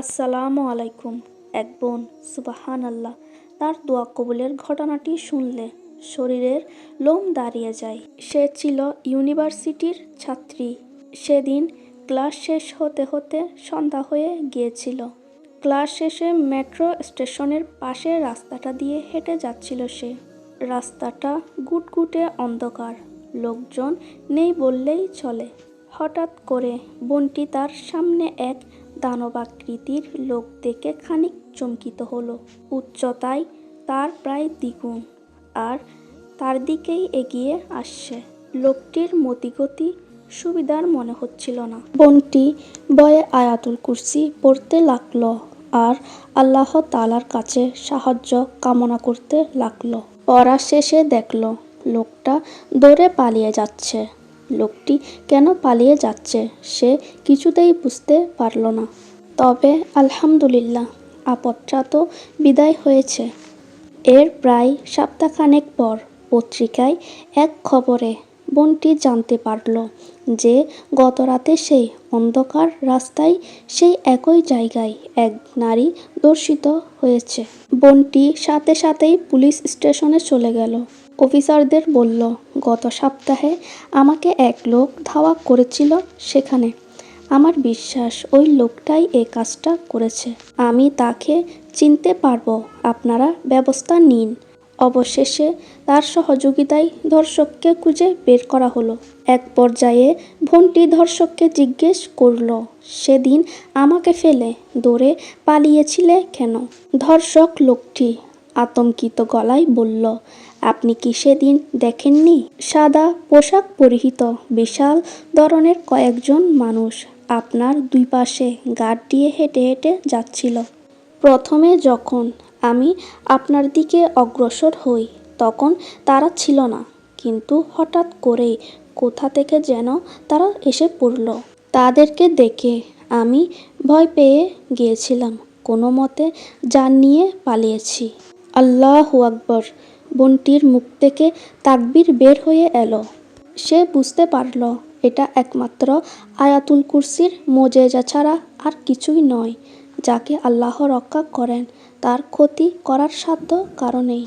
আসসালামু আলাইকুম। এক বোন সুবহান আল্লাহ তার দোয়া কবুলের ঘটনাটি শুনলে শরীরের লোম দাঁড়িয়ে যায়। সে ছিল ইউনিভার্সিটির ছাত্রী। সেদিন ক্লাস শেষ হতে হতে সন্ধ্যা হয়ে গিয়েছিল। ক্লাস শেষে মেট্রো স্টেশনের পাশের রাস্তাটা দিয়ে হেঁটে যাচ্ছিল সে। রাস্তাটা গুটগুটে অন্ধকার, লোকজন নেই বললেই চলে। হঠাৎ করে বোনটি তার সামনে এক দানবাকৃতির লোক দেখে খানিক চমকিত হলো। উচ্চতায় তার প্রায় দ্বিগুণ, আর তার দিকেই এগিয়ে আসছে। লোকটির মতিগতি সুবিধার মনে হচ্ছিল না। বোনটি ভয়ে আয়াতুল কুরসি পড়তে লাগলো আর আল্লাহ তাআলার কাছে সাহায্য কামনা করতে লাগলো। পড়া শেষে দেখলো লোকটা দৌড়ে পালিয়ে যাচ্ছে। লোকটি কেন পালিয়ে যাচ্ছে সে কিছুতেই বুঝতে পারল না। তবে আলহামদুলিল্লাহ, আপদটা তো বিদায় হয়েছে। এর প্রায় সপ্তাহখানেক পর পত্রিকায় এক খবরে বোনটি জানতে পারল যে গত রাতে সেই অন্ধকার রাস্তায় সেই একই জায়গায় এক নারী ধর্ষিত হয়েছে। বোনটি সাথে সাথেই পুলিশ স্টেশনে চলে গেল। অফিসারদের বলল, গত সপ্তাহে আমাকে এক লোক ধাওয়া করেছিল সেখানে। আমার বিশ্বাস ওই লোকটাই এই কাজটা করেছে। আমি তাকে চিনতে পারবো, আপনারা ব্যবস্থা নিন। অবশেষে তার সহযোগিতায় ধর্ষককে খুঁজে বের করা হলো। এক পর্যায়ে বোনটি ধর্ষককে জিজ্ঞেস করল, সেদিন আমাকে ফেলে দৌড়ে পালিয়েছিলে কেন? ধর্ষক লোকটি আতঙ্কিত গলায় বলল, আপনি কি সেদিন দেখেননি? সাদা পোশাক পরিহিত বিশাল ধরনের কয়েকজন মানুষ আপনার দুই পাশে গার্ড দিয়ে হেঁটে হেঁটে যাচ্ছিল। প্রথমে যখন আমি আপনার দিকে অগ্রসর হই তখন তারা ছিল না, কিন্তু হঠাৎ করেই কোথা থেকে যেন তারা এসে পড়ল। তাদেরকে দেখে আমি ভয় পেয়ে গিয়েছিলাম, কোনো মতে জান নিয়ে পালিয়েছি। আল্লাহু আকবার। বোনটির মুখ থেকে তাকবীর বের হয়ে এলো। সে বুঝতে পারল এটা একমাত্র আয়াতুল কুরসির মুজিজা ছাড়া আর কিছুই নয়। যাকে আল্লাহ রক্ষা করেন তার ক্ষতি করার সাধ্য কারো নেই।